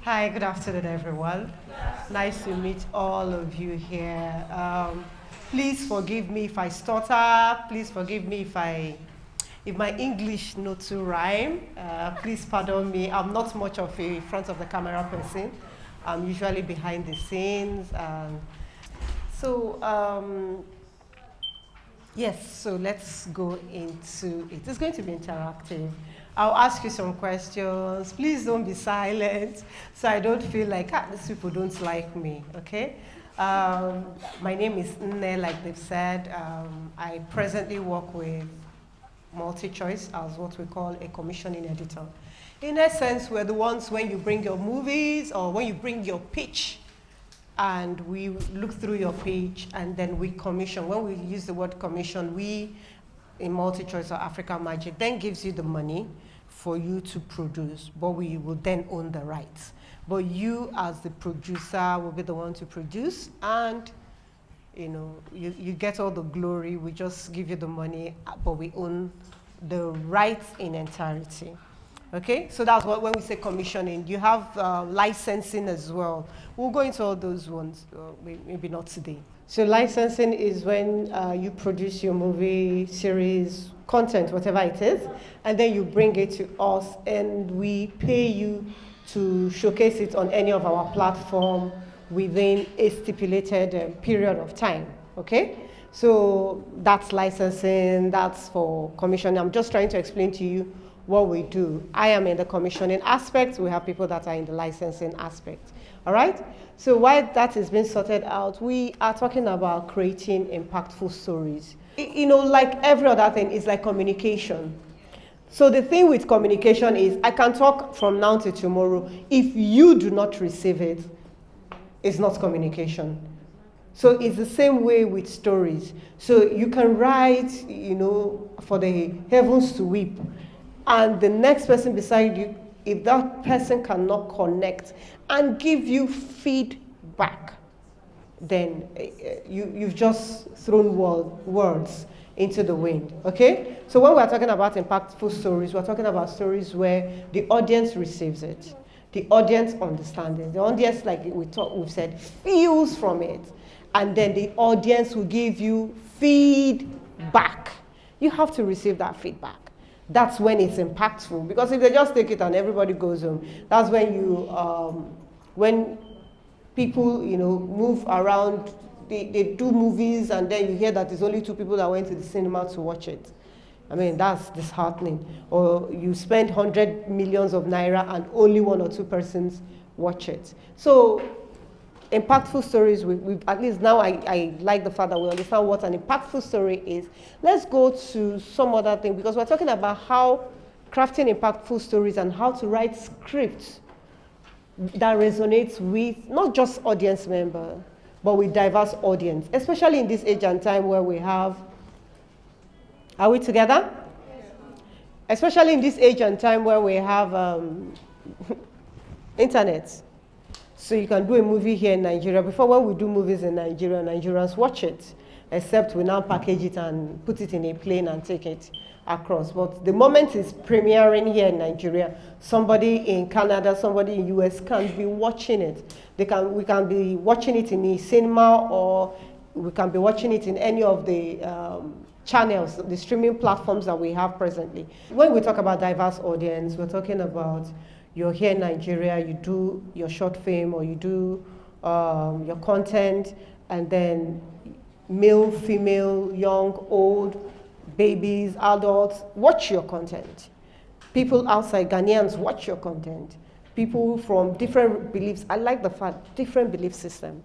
Hi, good afternoon, everyone. Nice to meet all of you here. Please forgive me if I stutter. Please forgive me if my English not to rhyme. Please pardon me. I'm not much of a front of the camera person. I'm usually behind the scenes. So, yes, so let's go into it. It's going to be interactive. I'll ask you some questions. Please don't be silent so I don't feel like these people don't like me, okay? My name is Nne, like they've said. I presently work with MultiChoice as what we call a commissioning editor. In essence, we're the ones when you bring your movies or when you bring your pitch and we look through your page and then we commission. When we use the word commission, we in MultiChoice or Africa Magic then gives you the money for you to produce, but we will then own the rights. But you as the producer will be the one to produce, and you get all the glory. We just give you the money, but we own the rights in entirety. Okay, so that's what when we say commissioning. You have licensing as well. We'll go into all those ones, maybe not today. So licensing is when you produce your movie, series, content, whatever it is, and then you bring it to us and we pay you to showcase it on any of our platform within a stipulated period of time, okay? So that's licensing, that's for commissioning. I'm just trying to explain to you what we do. I am in the commissioning aspect. We have people that are in the licensing aspect. All right? So while that is being sorted out, we are talking about creating impactful stories. Like every other thing, it's like communication. So the thing with communication is I can talk from now to tomorrow. If you do not receive it, it's not communication. So it's the same way with stories. So you can write, for the heavens to weep. And the next person beside you, if that person cannot connect and give you feedback, then you've just thrown words into the wind, okay? So when we're talking about impactful stories, we're talking about stories where the audience receives it, the audience understands it, the audience, like we've said, feels from it, and then the audience will give you feedback. You have to receive that feedback. That's when it's impactful, because if they just take it and everybody goes home, that's when when people, move around, they do movies and then you hear that there's only 2 people that went to the cinema to watch it. I mean, that's disheartening. Or you spend 100 millions of naira and only 1 or 2 persons watch it. So impactful stories, at least now I like the fact that we understand what an impactful story is. Let's go to some other thing, because we're talking about how crafting impactful stories and how to write scripts that resonates with not just audience member, but with diverse audience, especially in this age and time where we have, are we together? Especially in this age and time where we have internet. So you can do a movie here in Nigeria. Before, when we do movies in Nigeria, Nigerians watch it, except we now package it and put it in a plane and take it across. But the moment it's premiering here in Nigeria, somebody in Canada, somebody in US can be watching it. We can be watching it in a cinema, or we can be watching it in any of the channels, the streaming platforms that we have presently. When we talk about diverse audience, we're talking about you're here in Nigeria, you do your short film or you do your content, and then male, female, young, old, babies, adults, watch your content. People outside, Ghanaians, watch your content. People from different beliefs, I like the fact, different belief system.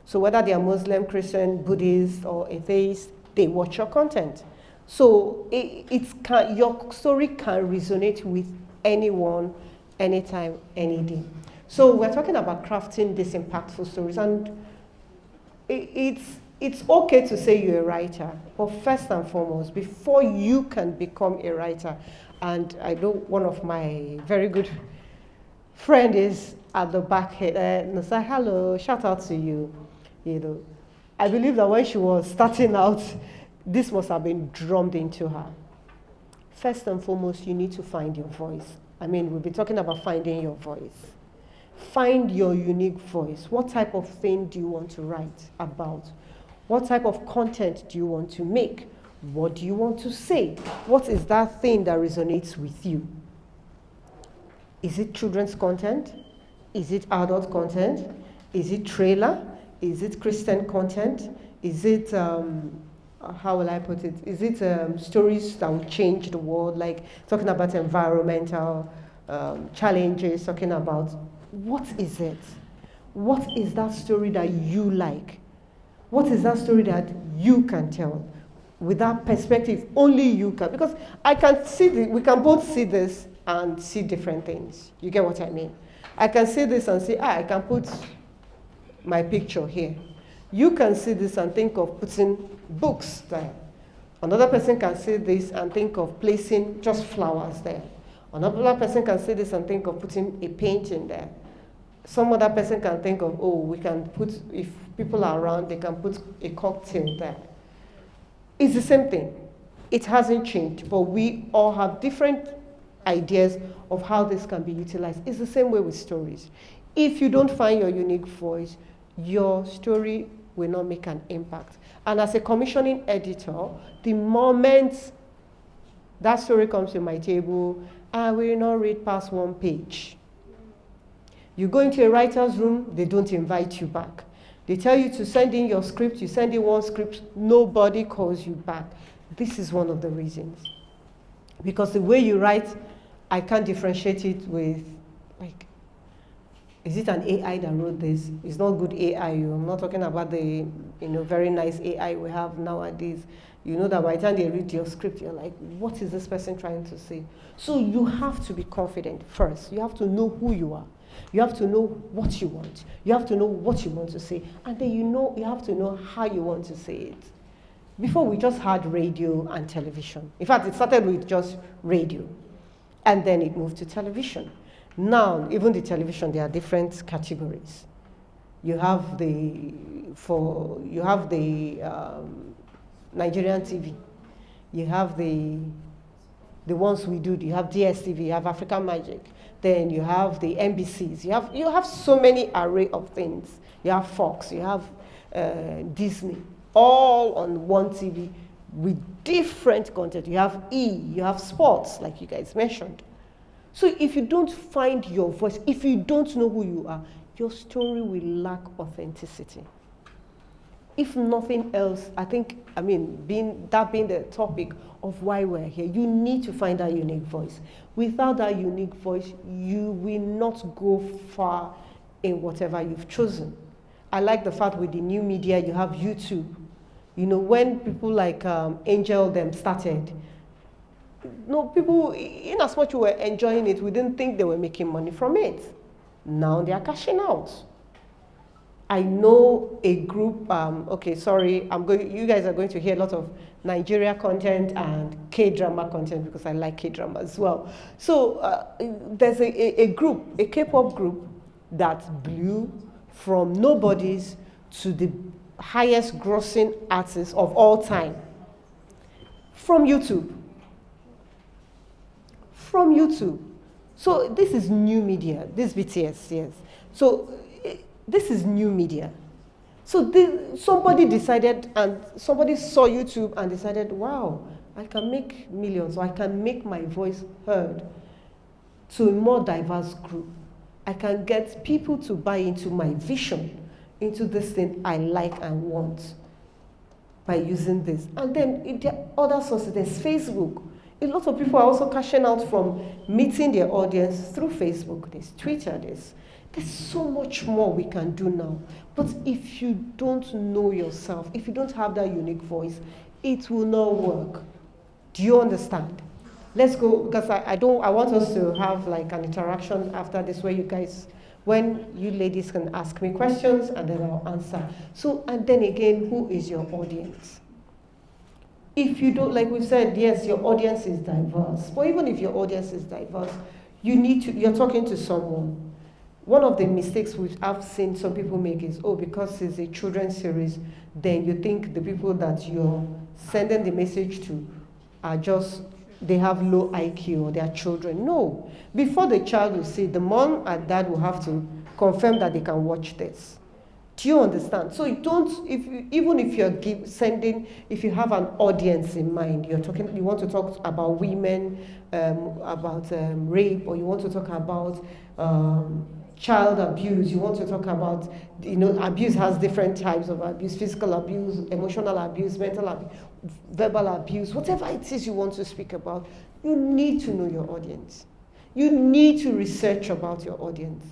So whether they are Muslim, Christian, Buddhist, or atheist, they watch your content. So your story can resonate with anyone, anytime, any day. So we're talking about crafting these impactful stories, and it's okay to say you're a writer, but first and foremost, before you can become a writer, and I know one of my very good friend is at the back here, and say hello, shout out to you. I believe that when she was starting out, this must have been drummed into her. First and foremost, you need to find your voice. I mean, we'll be talking about finding your voice. Find your unique voice. What type of thing do you want to write about? What type of content do you want to make? What do you want to say? What is that thing that resonates with you? Is it children's content? Is it adult content? Is it trailer? Is it Christian content? Is it, how will I put it? Is it stories that will change the world, like talking about environmental challenges, talking about what is it? What is that story that you like? What is that story that you can tell? With that perspective, only you can. Because I can see, we can both see this and see different things. You get what I mean? I can see this and say, I can put my picture here. You can see this and think of putting books there. Another person can see this and think of placing just flowers there. Another person can see this and think of putting a painting there. Some other person can think of, we can put, if people are around, they can put a cocktail there. It's the same thing. It hasn't changed, but we all have different ideas of how this can be utilized. It's the same way with stories. If you don't find your unique voice, your story will not make an impact. And as a commissioning editor, the moment that story comes to my table, I will not read past one page. You go into a writer's room, they don't invite you back. They tell you to send in your script, you send in one script, nobody calls you back. This is one of the reasons. Because the way you write, I can't differentiate it with, like, is it an AI that wrote this? It's not good AI. I'm not talking about the very nice AI we have nowadays. You know that by the time they read your script, you're like, what is this person trying to say? So you have to be confident first. You have to know who you are. You have to know what you want. You have to know what you want to say. And then you have to know how you want to say it. Before, we just had radio and television. In fact, it started with just radio. And then it moved to television. Now, even the television, there are different categories. You have the Nigerian TV. You have the ones we do. You have DSTV. You have African Magic. Then you have the NBCs. You have so many array of things. You have Fox. You have Disney. All on one TV with different content. You have you have sports, like you guys mentioned. So if you don't find your voice, if you don't know who you are, your story will lack authenticity. If nothing else, being the topic of why we're here, you need to find that unique voice. Without that unique voice, you will not go far in whatever you've chosen. I like the fact with the new media, you have YouTube. When people like Angel them started, people, in as much we were enjoying it, we didn't think they were making money from it. Now they are cashing out. I know a group, you guys are going to hear a lot of Nigeria content and K-drama content because I like K-drama as well. So there's a group, a K-pop group that blew from nobodies to the highest grossing artists of all time from YouTube. From YouTube. So this is new media, this BTS, yes. So this is new media. So somebody decided, and somebody saw YouTube and decided, wow, I can make millions, or I can make my voice heard to a more diverse group. I can get people to buy into my vision, into this thing I like and want by using this. And then there are other sources. There's Facebook. A lot of people are also cashing out from meeting their audience through Facebook. There's Twitter. There's so much more we can do now. But if you don't know yourself, if you don't have that unique voice, it will not work. Do you understand? Let's go, because I want us to have like an interaction after this where you guys, when you ladies can ask me questions and then I'll answer. So, and then again, who is your audience? If you don't, like we said, yes, your audience is diverse. But even if your audience is diverse, you're talking to someone. One of the mistakes I've seen some people make is, because it's a children's series, then you think the people that you're sending the message to are they have low IQ or they are children. No. Before the child will see, the mom and dad will have to confirm that they can watch this. Do you understand? So even if you're if you have an audience in mind, you want to talk about women, about rape, or you want to talk about child abuse, you want to talk about, abuse has different types of abuse: physical abuse, emotional abuse, mental abuse, verbal abuse, whatever it is you want to speak about, you need to know your audience. You need to research about your audience.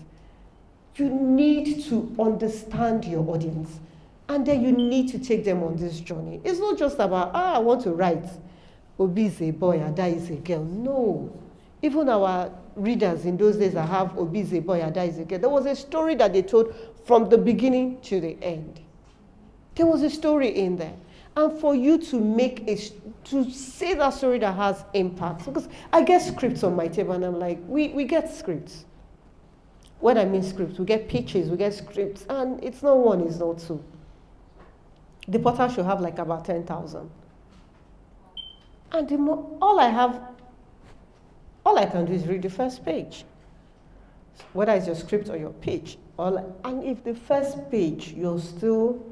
You need to understand your audience. And then you need to take them on this journey. It's not just about, I want to write, Obi is a boy, Ada is a girl. No. Even our readers in those days that have Obi is a boy, Ada is a girl, there was a story that they told from the beginning to the end. There was a story in there. And for you to say that story that has impact, because I get scripts on my table and I'm like, we get scripts. When I mean scripts, we get pitches, we get scripts, and it's not one, it's not two. The portal should have like about 10,000. And all I can do is read the first page. Whether it's your script or your pitch. And if the first page, you're still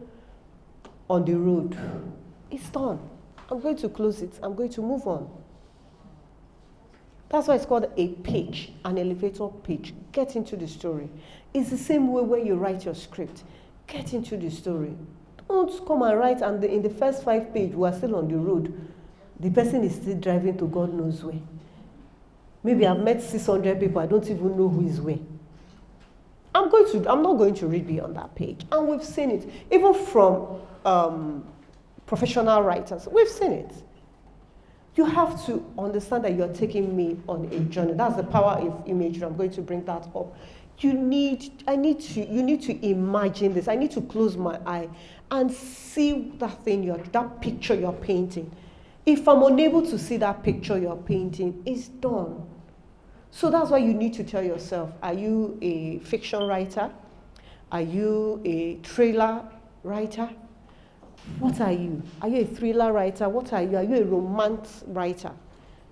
on the road, it's done. I'm going to close it. I'm going to move on. That's why it's called a pitch, an elevator pitch. Get into the story. It's the same way when you write your script. Get into the story. Don't come and write, and in the first 5 pages, we are still on the road. The person is still driving to God knows where. Maybe I've met 600 people, I don't even know who is where. I'm not going to read beyond that page. And we've seen it. Even from professional writers, we've seen it. You have to understand that you're taking me on a journey. That's the power of imagery. I'm going to bring that up. You need to imagine this. I need to close my eye and see that picture you're painting. If I'm unable to see that picture you're painting, it's done. So that's why you need to tell yourself, are you a fiction writer? Are you a thriller writer? What are you? Are you a thriller writer? What are you? Are you a romance writer?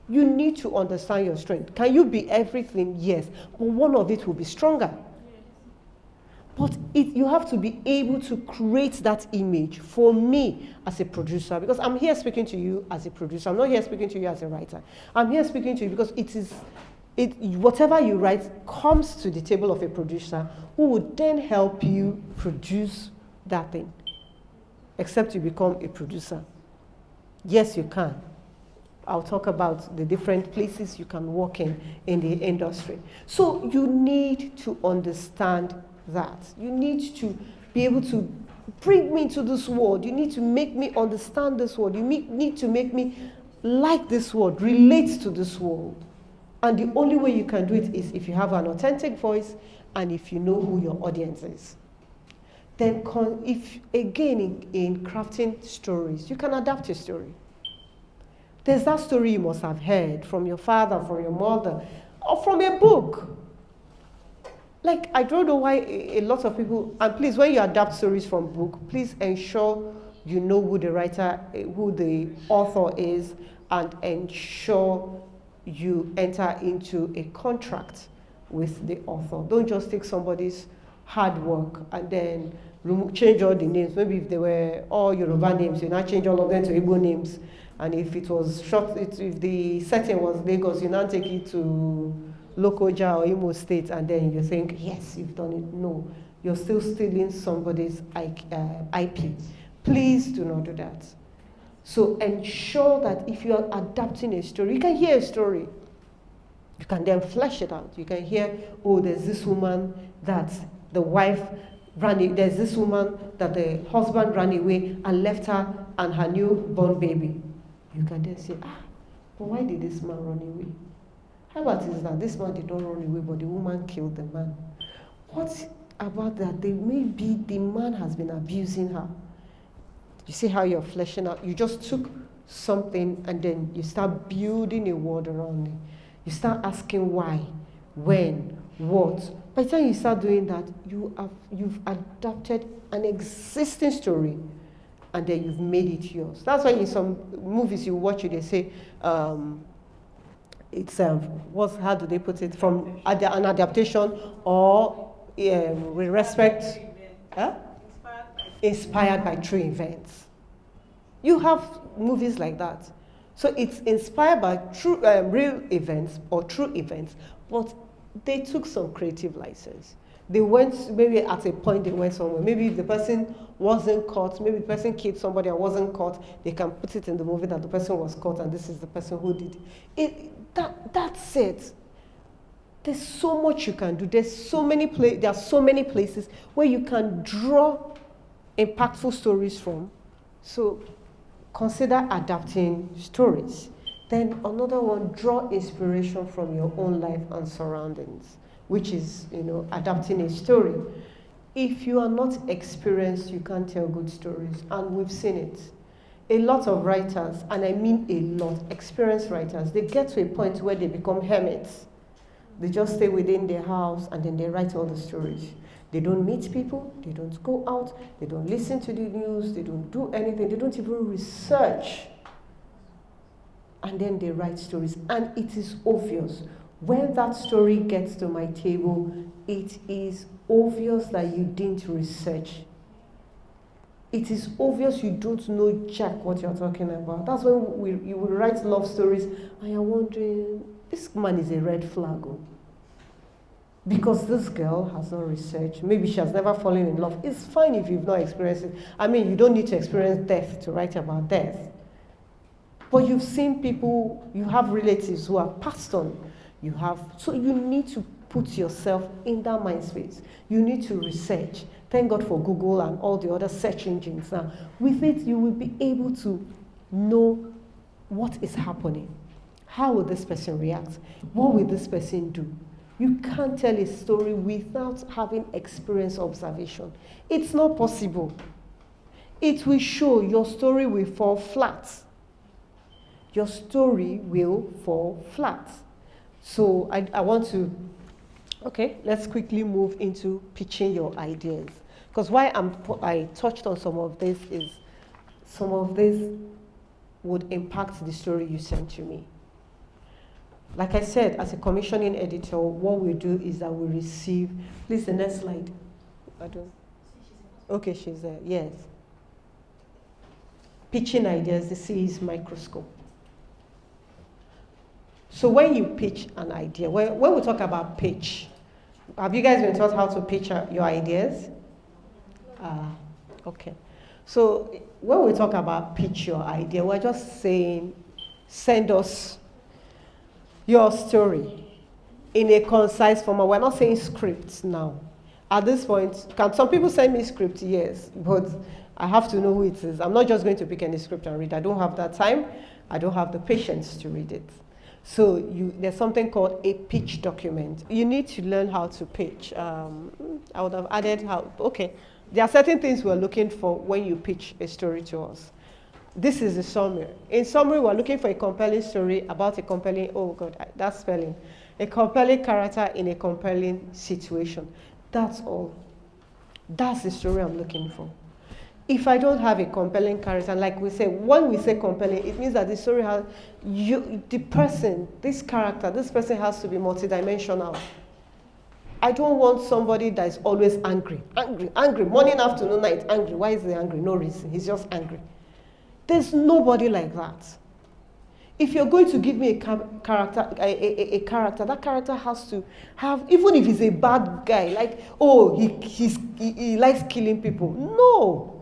You need to understand your strength. Can you be everything? Yes. But one of it will be stronger. But you have to be able to create that image for me as a producer, because I'm here speaking to you as a producer. I'm not here speaking to you as a writer. I'm here speaking to you because whatever you write comes to the table of a producer who would then help you produce that thing, except you become a producer. Yes, you can. I'll talk about the different places you can work in the industry. So you need to understand that. You need to be able to bring me to this world. You need to make me understand this world. You need to make me like this world, relate to this world. And the only way you can do it is if you have an authentic voice and if you know who your audience is. Then in crafting stories, you can adapt your story. There's that story you must have heard from your father, from your mother, or from a book. Like, I don't know why a lot of people, and please, when you adapt stories from book, please ensure you know who the writer, who the author is, and ensure you enter into a contract with the author. Don't just take somebody's hard work and then change all the names. Maybe if they were all Yoruba names, you now change all of them to Igbo names. And if it was short, if the setting was Lagos, you now take it to Lokoja or Imo State, and then you think, yes, you've done it. No, you're still stealing somebody's IP. Please do not do that. So ensure that if you are adapting a story, you can hear a story. You can then flesh it out. You can hear, oh, there's this woman that the wife there's this woman that the husband ran away and left her and her newborn baby. You can then say, but why did this man run away? How about is that this man did not run away, but the woman killed the man? What about that? Maybe the man has been abusing her. You see how you're fleshing out? You just took something and then you start building a world around it. You start asking why, when, what. By the time you start doing that, you've adapted an existing story and then you've made it yours. That's why in some movies you watch it, they say, how do they put it? From an adaptation or with respect, huh? Inspired by true events. You have movies like that. So it's inspired by true, real events or true events, but they took some creative license. They went, maybe at a point they went somewhere. Maybe if the person wasn't caught, maybe the person killed somebody and wasn't caught, they can put it in the movie that the person was caught and this is the person who did it. That's it. There's so much you can do. There are so many places where you can draw impactful stories from. So consider adapting stories. Then another one, draw inspiration from your own life and surroundings, which is, adapting a story. If you are not experienced, you can't tell good stories, and we've seen it. A lot of writers, and I mean a lot, experienced writers, they get to a point where they become hermits. They just stay within their house and then they write all the stories. They don't meet people, they don't go out, they don't listen to the news, they don't do anything, they don't even research. And then they write stories. And it is obvious. When that story gets to my table, it is obvious that you didn't research. It is obvious you don't know jack what you're talking about. That's when you will write love stories and you're wondering, this man is a red flag. Because this girl has not researched. Maybe she has never fallen in love. It's fine if you've not experienced it. I mean, you don't need to experience death to write about death. But you've seen people, you have relatives who have passed on. So you need to put yourself in that mind space. You need to research. Thank God for Google and all the other search engines. Now, with it, you will be able to know what is happening. How will this person react? What will this person do? You can't tell a story without having experience observation. It's not possible. It will show your story will fall flat. Your story will fall flat. So I want to, let's quickly move into pitching your ideas. Because why I touched on some of this is some of this would impact the story you sent to me. Like I said, as a commissioning editor, what we do is that we receive, please the next slide. Okay, she's there, yes. Pitching ideas, the C is microscope. So when you pitch an idea, when we talk about pitch, have you guys been taught how to pitch your ideas? Okay. So when we talk about pitch your idea, we're just saying, send us your story in a concise format. We're not saying scripts now. At this point, can some people send me script? Yes, but I have to know who it is. I'm not just going to pick any script and read. I don't have that time. I don't have the patience to read it. So there's something called a pitch document. You need to learn how to pitch. I would have added there are certain things we're looking for when you pitch a story to us. This is the summary. In summary, we're looking for a compelling story about a compelling, a compelling character in a compelling situation. That's all. That's the story I'm looking for. If I don't have a compelling character, like we say, when we say compelling, it means that the story has, this person has to be multidimensional. I don't want somebody that is always angry, morning, afternoon, night, angry. Why is he angry? No reason. He's just angry. There's nobody like that. If you're going to give me a character, that character has to have, even if he's a bad guy, like, he likes killing people. No.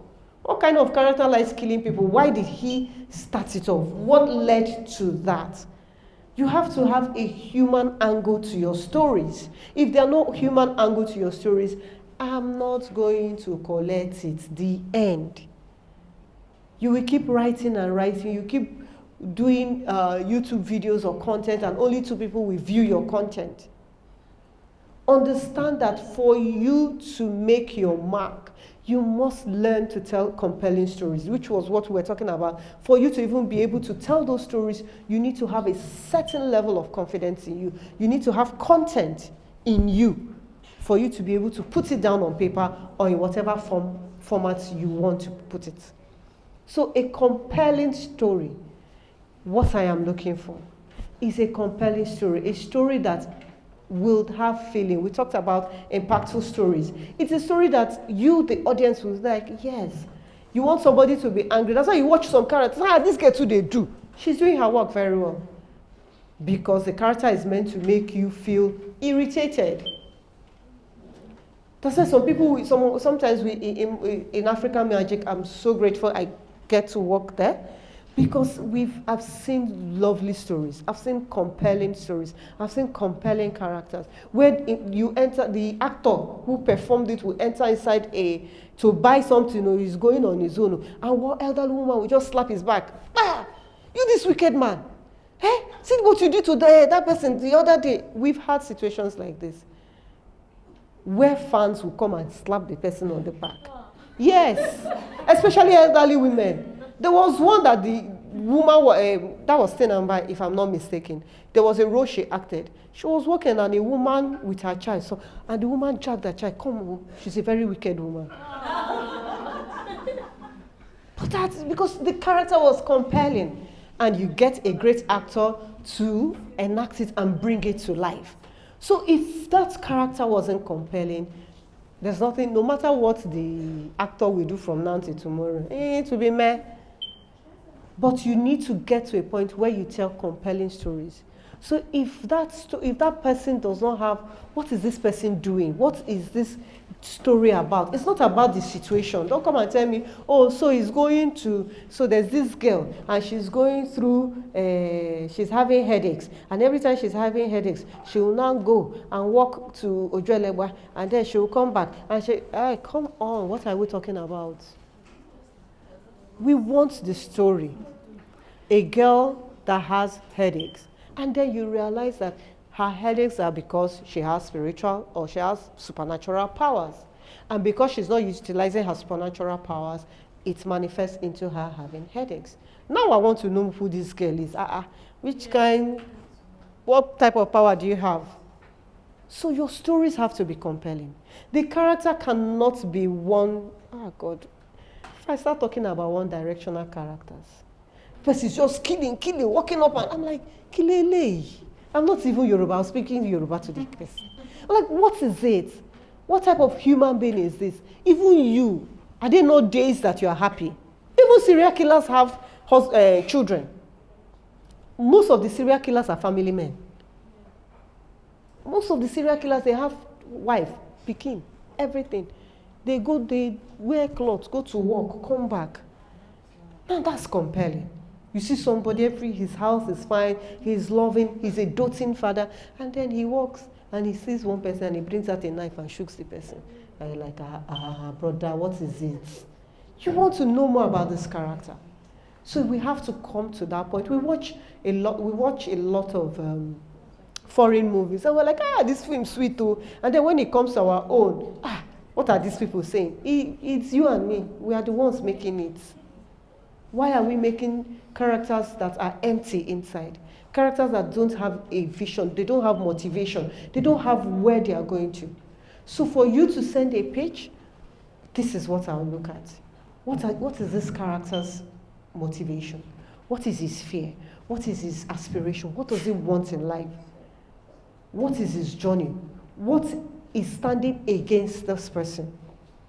What kind of character likes killing people? Why did he start it off? What led to that? You have to have a human angle to your stories. If there are no human angle to your stories, I'm not going to collect it. The end. You will keep writing and writing. You keep doing YouTube videos or content, and only 2 people will view your content. Understand that for you to make your mark, you must learn to tell compelling stories, which was what we were talking about. For you to even be able to tell those stories, you need to have a certain level of confidence in you. You need to have content in you for you to be able to put it down on paper or in whatever format you want to put it. So a compelling story, what I am looking for, is a compelling story, a story that will have feeling. We talked about impactful stories. It's a story that you, the audience, will like, yes. You want somebody to be angry. That's why you watch some characters. This girl too, they do. She's doing her work very well. Because the character is meant to make you feel irritated. That's why some people, sometimes in African Magic, I'm so grateful I get to work there. Because I've seen lovely stories. I've seen compelling stories. I've seen compelling characters. Where you enter, the actor who performed it will enter inside to buy something, or he's going on his own. And one elderly woman will just slap his back. You this wicked man. Hey, see what you did to that person the other day. We've had situations like this. Where fans will come and slap the person on the back. Yes. Especially elderly women. There was one that the woman, that was Stenamba, if I'm not mistaken. There was a role she acted. She was working on a woman with her child. And the woman dragged her child, come home. She's a very wicked woman. But that's because the character was compelling. And you get a great actor to enact it and bring it to life. So if that character wasn't compelling, there's nothing, no matter what the actor will do from now till tomorrow, it will be meh. But you need to get to a point where you tell compelling stories. So if that person does not have, what is this person doing? What is this story about? It's not about the situation. Don't come and tell me, so there's this girl and she's going through, she's having headaches. And every time she's having headaches, she will now go and walk to Ojuelegba and then she will come back. And come on, what are we talking about? We want the story. A girl that has headaches. And then you realize that her headaches are because she has spiritual or she has supernatural powers. And because she's not utilizing her supernatural powers, it manifests into her having headaches. Now I want to know who this girl is. What type of power do you have? So your stories have to be compelling. The character cannot be one, if I start talking about one-directional characters, person is just killing, walking up, and I'm like, Kilele. I'm not even Yoruba. I'm speaking Yoruba to the person. I'm like, what is it? What type of human being is this? Even you, are there no days that you are happy? Even serial killers have children. Most of the serial killers are family men. Most of the serial killers, they have wife, pikin, everything. They wear clothes, go to work, come back. Now that's compelling. You see somebody, his house is fine, he's loving, he's a doting father, and then he walks and he sees one person and he brings out a knife and shoots the person. And you're like, brother, what is it? You want to know more about this character. So we have to come to that point. We watch a lot of foreign movies, and we're like, this film's sweet too. And then when it comes to our own, what are these people saying? It's you and me. We are the ones making it. Why are we making characters that are empty inside? Characters that don't have a vision, they don't have motivation, they don't have where they are going to. So for you to send a pitch, this is what I'll look at. What is this character's motivation? What is his fear? What is his aspiration? What does he want in life? What is his journey? What is standing against this person?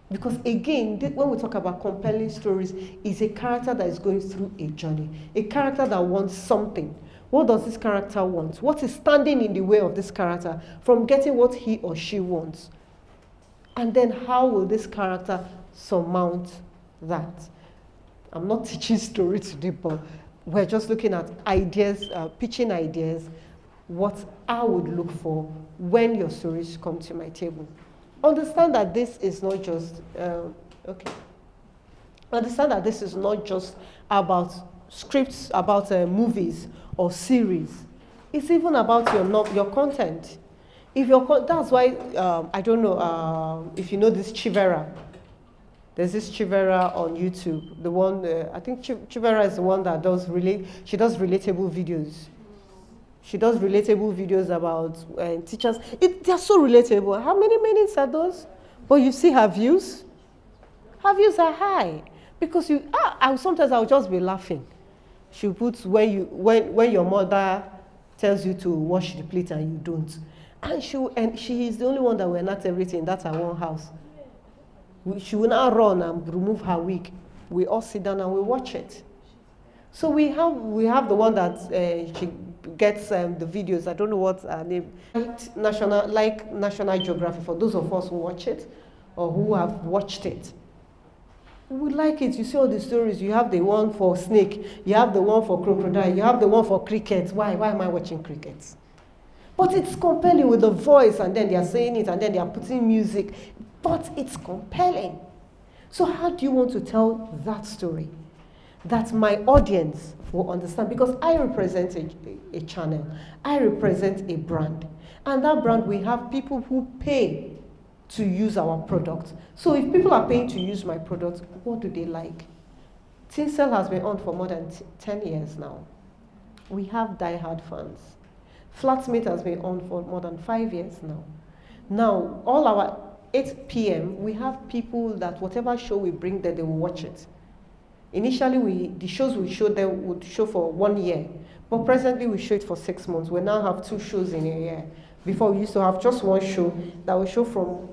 Because again, when we talk about compelling stories, it's a character that is going through a journey. A character that wants something. What does this character want? What is standing in the way of this character from getting what he or she wants? And then how will this character surmount that? I'm not teaching story today, but we're just looking at ideas, pitching ideas, what I would look for when your stories come to my table. Understand that this is not just, Understand that this is not just about scripts, about movies or series. It's even about your content. That's why, I don't know if you know this Chivera. There's this Chivera on YouTube. The one, I think Chivera is the one that she does relatable videos. She does relatable videos about teachers. They're so relatable. How many minutes are those? But you see her views. Her views are high. Because sometimes I'll just be laughing. She'll put when your mother tells you to wash the plate and you don't. And she is the only one that will enact everything. That's her one house. She will now run and remove her wig. We all sit down and we watch it. So we have the one that she gets the videos. I don't know what's her name. National Geography, for those of us who watch it or who have watched it. We like it. You see all the stories. You have the one for snake. You have the one for crocodile. You have the one for cricket. Why am I watching crickets? But it's compelling with the voice, and then they are saying it, and then they are putting music. But it's compelling. So how do you want to tell that story that my audience will understand? Because I represent a channel. I represent a brand. And that brand, we have people who pay to use our product. So if people are paying to use my product, what do they like? Tinsel has been on for more than 10 years now. We have die-hard fans. Flatmate has been on for more than 5 years now. Now, all our 8 p.m., we have people that whatever show we bring them, they will watch it. Initially, the shows we showed them would show for 1 year, but presently we show it for 6 months. We now have 2 shows in a year. Before, we used to have just 1 show that will show from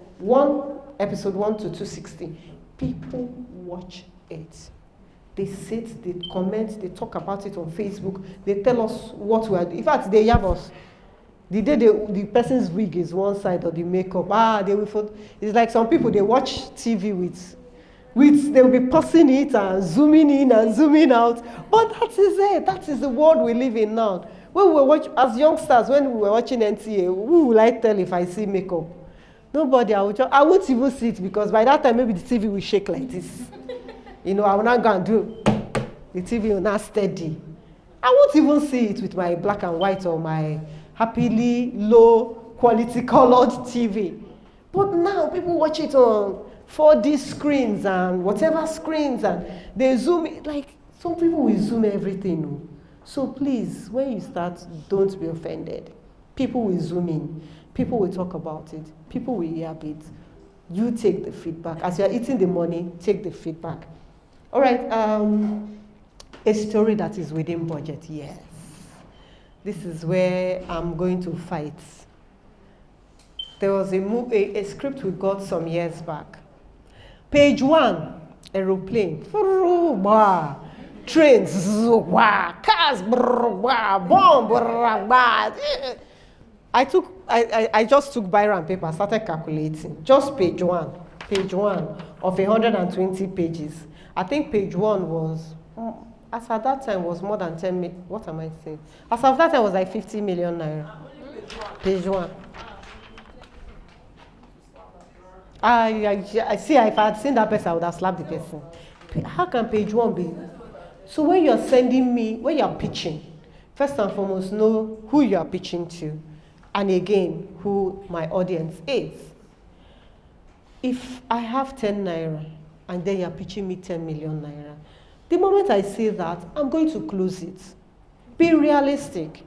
episode 1 to 260. People watch it. They sit, they comment, they talk about it on Facebook. They tell us what we are doing. In fact, they have us. The day the person's wig is one side or the makeup, they will. It's like some people, they watch TV with they will be pausing it and zooming in and zooming out. But that is it. That is the world we live in now. When we were as youngsters, when we were watching NTA, who will I tell if I see makeup? Nobody. I won't even see it, because by that time maybe the TV will shake like this. I will not go and do. The TV will not steady. I won't even see it with my black and white or my happily low quality colored TV. But now people watch it on 4D screens and whatever screens, and they zoom in. Like, some people will zoom everything. So please, when you start, don't be offended. People will zoom in. People will talk about it. People will hear it. You take the feedback. As you are eating the money, take the feedback. All right, a story that is within budget, yes. This is where I'm going to fight. There was a script we got some years back. Page 1, aeroplane, trains, cars, bomb. I just took Bible and paper, started calculating. Just page one of 120 pages. I think page 1 was, as at that time, was more than 10 million. What am I saying? As at that time, was like 50 million naira. Page 1. I see, if I had seen that person, I would have slapped the person. How can page 1 be? So when you're sending me, when you're pitching, first and foremost, know who you are pitching to, and again, who my audience is. If I have 10 naira, and then you're pitching me 10 million naira, the moment I say that, I'm going to close it. Be realistic.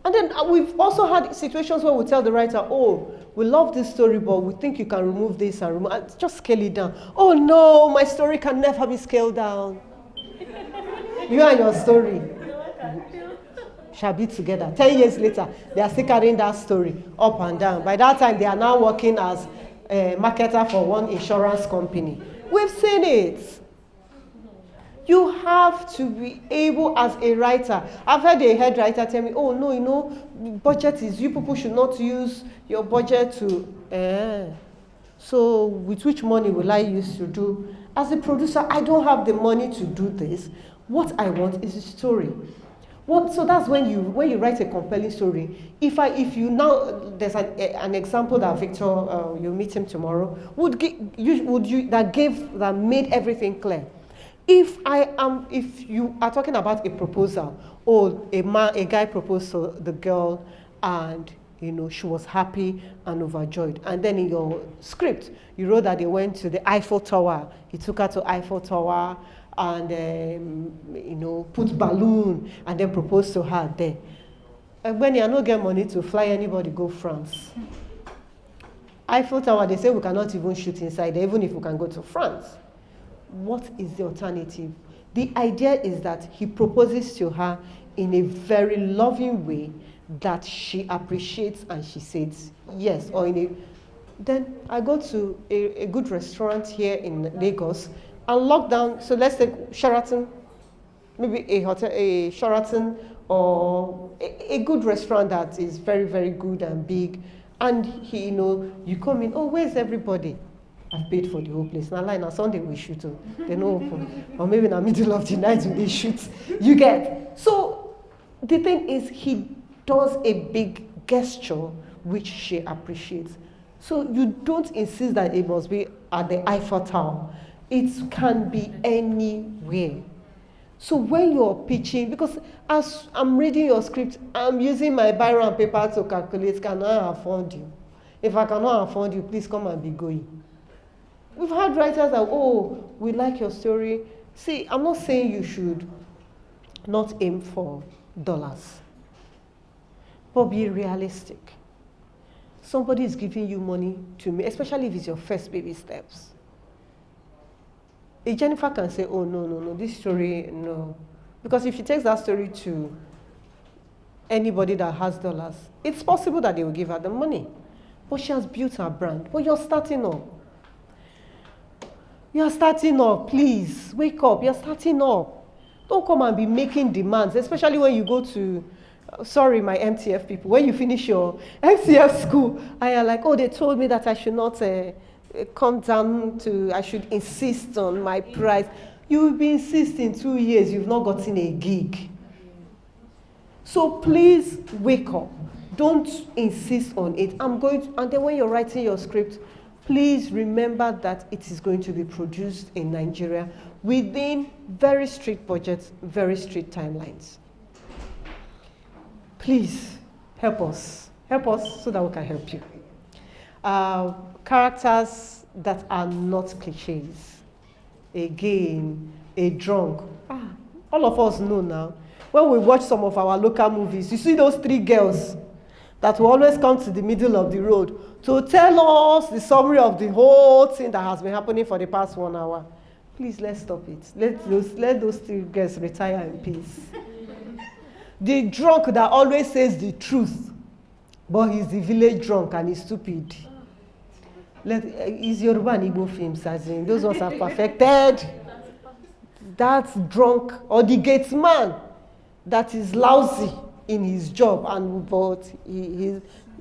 And then we've also had situations where we tell the writer, we love this story, but we think you can remove this and just scale it down. Oh no, my story can never be scaled down. You and your story shall be together. 10 years later, they are still carrying that story up and down. By that time, they are now working as a marketer for one insurance company. We've seen it. You have to be able, as a writer. I've heard a head writer tell me, budget is, you people should not use your budget to, so with which money will I use to do? As a producer, I don't have the money to do this. What I want is a story. So that's when you write a compelling story. If you now, there's an example that Victor, you'll meet him tomorrow, that made everything clear. If you are talking about a proposal, or a guy proposed to the girl, and she was happy and overjoyed, and then in your script you wrote that they went to the Eiffel Tower, he took her to Eiffel Tower, and put balloon, and then proposed to her there. And when you don't get money to fly anybody, go France. Eiffel Tower, they say we cannot even shoot inside, even if we can go to France. What is the alternative? The idea is that he proposes to her in a very loving way, that she appreciates and she says yes, or in a, then I go to a good restaurant here in Lagos and lock down. So let's take Sheraton, maybe a hotel, a Sheraton, or a good restaurant that is very, very good and big. And he, you come in, oh, where's everybody? I've paid for the whole place. Now, like, on Sunday we shoot, they no open. Or maybe in the middle of the night we shoot. You get. So the thing is, he does a big gesture which she appreciates. So you don't insist that it must be at the Eiffel Tower. It can be anywhere. So when you're pitching, because as I'm reading your script, I'm using my biro and paper to calculate, can I afford you? If I cannot afford you, please come and be going. We've had writers that, oh, we like your story. See, I'm not saying you should not aim for dollars, but be realistic. Somebody is giving you money to me, especially if it's your first baby steps. A Jennifer can say, oh, no, this story, no. Because if she takes that story to anybody that has dollars, it's possible that they will give her the money. But she has built her brand. But you're starting up. You're starting up, please. Wake up, you're starting up. Don't come and be making demands, especially when you go to, sorry, my MTF people, when you finish your MTF school, and you're like, oh, they told me that I should not come down to, I should insist on my price. You will be insisting 2 years, you've not gotten a gig. So please wake up. Don't insist on it. And then when you're writing your script, please remember that it is going to be produced in Nigeria within very strict budgets, very strict timelines. Please help us. Help us so that we can help you. Characters that are not cliches. Again, a drunk. All of us know now. When we watch some of our local movies, you see those 3 girls that will always come to the middle of the road to tell us the summary of the whole thing that has been happening for the past 1 hour. Please, let's stop it. Let those 3 girls retire in peace. The drunk that always says the truth, but he's the village drunk and he's stupid. It's Yoruba and Igbo films, as in those ones are perfected. That's drunk, or the gatesman that is lousy in his job, but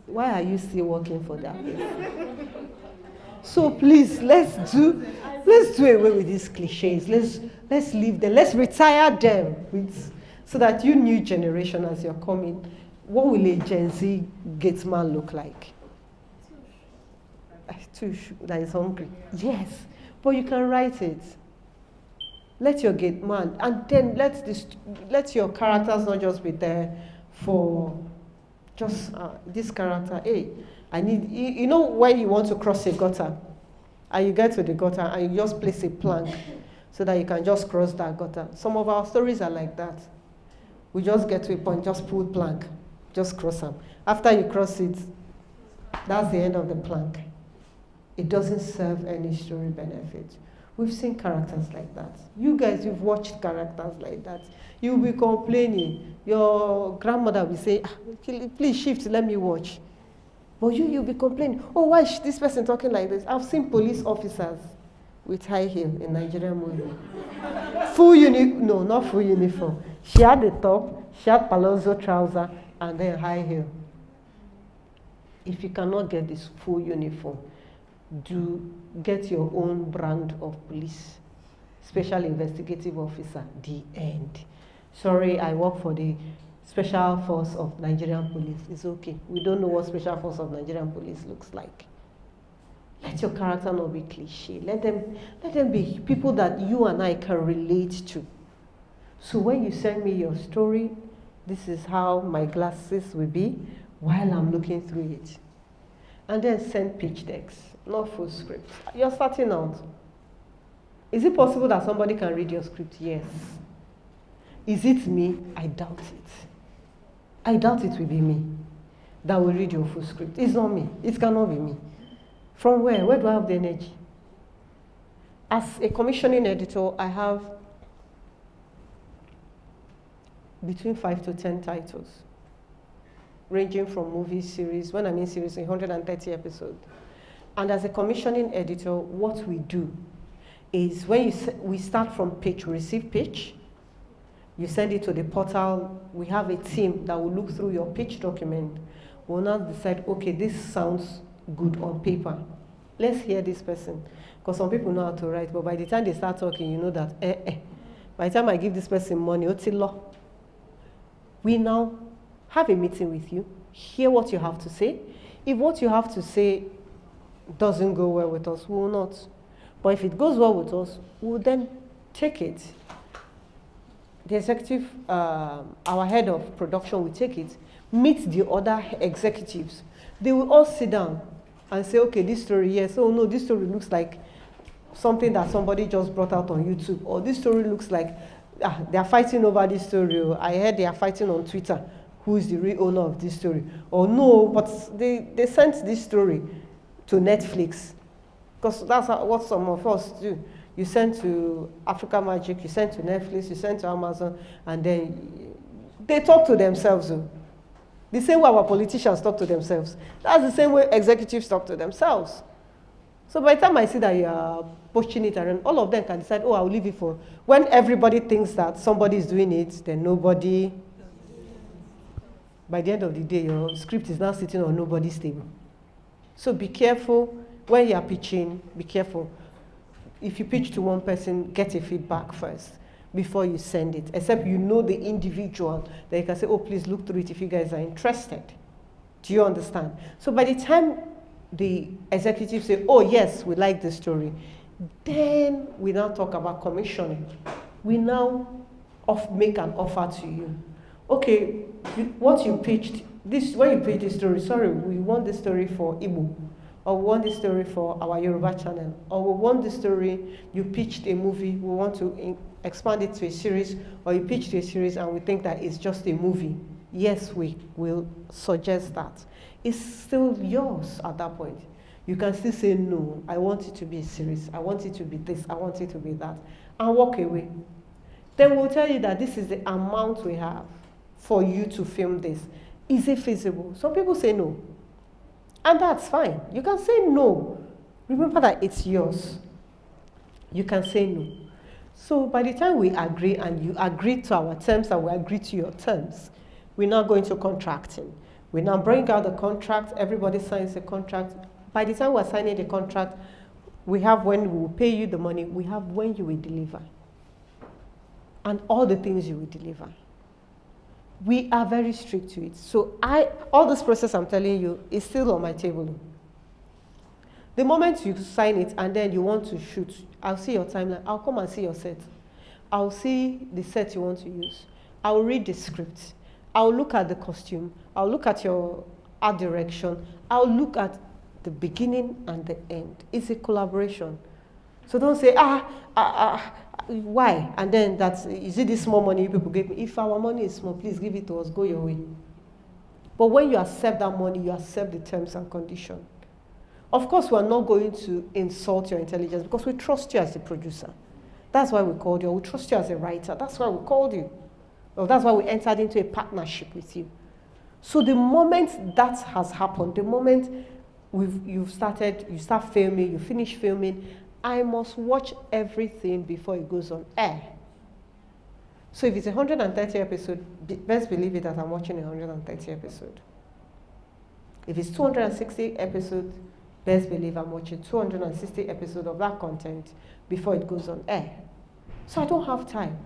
why are you still working for that? So please, let's do away with these cliches. Let's leave them. Let's retire them so that you new generation, as you're coming, what will a Gen Z gatesman look like? That is hungry. Yes, but you can write it. Let your gateman, and then let your characters not just be there for just this character. Hey, I need, when you want to cross a gutter, and you get to the gutter and you just place a plank so that you can just cross that gutter. Some of our stories are like that. We just get to a point, just pull plank, just cross them. After you cross it, that's the end of the plank. It doesn't serve any story benefit. We've seen characters like that. You guys, you've watched characters like that. You'll be complaining. Your grandmother will say, please shift, let me watch. But you'll be complaining, oh, why is this person talking like this? I've seen police officers with high heel in Nigerian movie. Not full uniform. She had the top, she had palazzo trouser, and then high heel. If you cannot get this full uniform, do get your own brand of police. Special investigative officer, the end. Sorry, I work for the Special Force of Nigerian Police. It's okay. We don't know what Special Force of Nigerian Police looks like. Let your character not be cliche. Let them be people that you and I can relate to. So when you send me your story, this is how my glasses will be while I'm looking through it. And then send pitch decks, not full script. You're starting out. Is it possible that somebody can read your script? Yes. Is it me? I doubt it. I doubt it will be me that will read your full script. It's not me. It cannot be me. From where? Where do I have the energy? As a commissioning editor, I have between 5 to 10 titles. ranging from movie series, when I mean series, 130 episodes. And as a commissioning editor, what we do is when we start from pitch, we receive pitch, you send it to the portal, we have a team that will look through your pitch document. We'll now decide, okay, this sounds good on paper. Let's hear this person. Because some people know how to write, but by the time they start talking, you know that, by the time I give this person money, we now have a meeting with you, hear what you have to say. If what you have to say doesn't go well with us, we will not. But if it goes well with us, we'll then take it. The executive, our head of production will take it, meet the other executives. They will all sit down and say, okay, this story, yes, oh no, this story looks like something that somebody just brought out on YouTube, or this story looks like they are fighting over this story. I heard they are fighting on Twitter. Who is the real owner of this story? Or no, but they sent this story to Netflix. Because that's what some of us do. You send to Africa Magic, you send to Netflix, you send to Amazon, and then they talk to themselves. The same way our politicians talk to themselves. That's the same way executives talk to themselves. So by the time I see that you are pushing it around, all of them can decide, oh, I'll leave it for. When everybody thinks that somebody is doing it, then nobody. By the end of the day, your script is now sitting on nobody's table. So be careful when you are pitching, be careful. If you pitch to one person, get a feedback first before you send it, except you know the individual, then you can say, oh, please look through it if you guys are interested. Do you understand? So by the time the executives say, oh, yes, we like this story, then we now talk about commissioning. We now make an offer to you. Okay, what you pitched, when you pitch this story, sorry, we want this story for Igbo, or we want this story for our Yoruba channel, or we want this story, you pitched a movie, we want to expand it to a series, or you pitched a series and we think that it's just a movie. Yes, we will suggest that. It's still yours at that point. You can still say, no, I want it to be a series, I want it to be this, I want it to be that, and walk away. Then we'll tell you that this is the amount we have for you to film this. Is it feasible? Some people say no. And that's fine. You can say no. Remember that it's yours. You can say no. So by the time we agree and you agree to our terms and we agree to your terms, we're now going to contracting. We now bring out the contract, everybody signs the contract. By the time we're signing the contract, we have when we will pay you the money, we have when you will deliver. And all the things you will deliver. We are very strict to it. So all this process I'm telling you is still on my table. The moment you sign it and then you want to shoot, I'll see your timeline. I'll come and see your set. I'll see the set you want to use. I'll read the script. I'll look at the costume. I'll look at your art direction. I'll look at the beginning and the end. It's a collaboration. So don't say, why? And then is it this small money you people gave me? If our money is small, please give it to us, go your way. But when you accept that money, you accept the terms and conditions. Of course, we are not going to insult your intelligence because we trust you as a producer. That's why we called you. We trust you as a writer. That's why we called you. Or that's why we entered into a partnership with you. So the moment that has happened, the moment you start filming, you finish filming, I must watch everything before it goes on air. So if it's 130 episodes, best believe it that I'm watching 130 episodes. If it's 260 episodes, best believe I'm watching 260 episodes of that content before it goes on air. So I don't have time.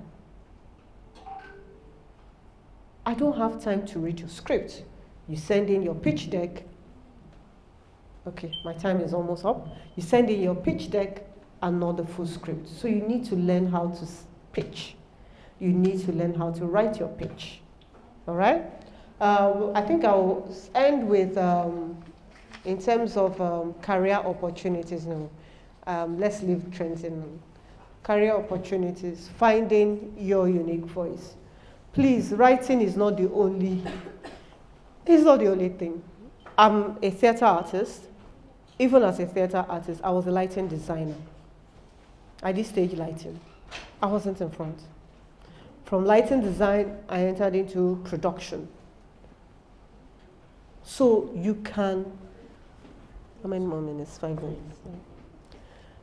I don't have time to read your script. You send in your pitch deck. Okay, my time is almost up. You send in your pitch deck and not the full script. So you need to learn how to pitch. You need to learn how to write your pitch. All right? I think I'll end with, in terms of career opportunities now. Let's leave trends in. Career opportunities, finding your unique voice. Please, writing is not the only, it's not the only thing. I'm a theater artist. Even as a theater artist, I was a lighting designer. I did stage lighting. I wasn't in front. From lighting design, I entered into production. So you can, how many more minutes? 5 minutes.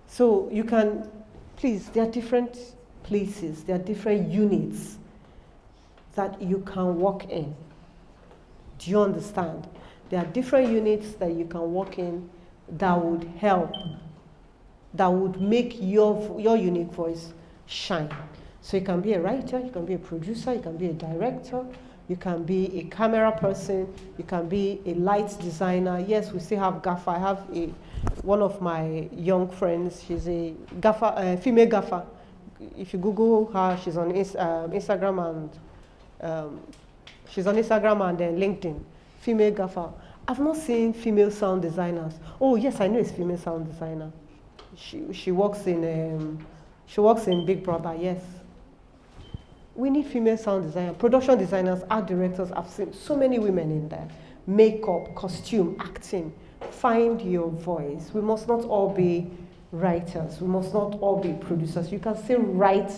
So you can, please, there are different places, there are different units that you can work in. Do you understand? There are different units that you can work in that would help, that would make your unique voice shine. So you can be a writer, you can be a producer, you can be a director, you can be a camera person, you can be a light designer. Yes, we still have gaffer. I have one of my young friends, she's a gaffer, female gaffer. If you Google her, she's on Instagram and LinkedIn. Female gaffer. I've not seen female sound designers. Oh yes, I know it's female sound designer. She works in Big Brother. Yes. We need female sound designers, production designers, art directors. I've seen so many women in there. Makeup, costume, acting. Find your voice. We must not all be writers. We must not all be producers. You can still write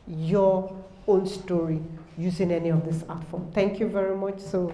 your own story using any of this art form. Thank you very much. So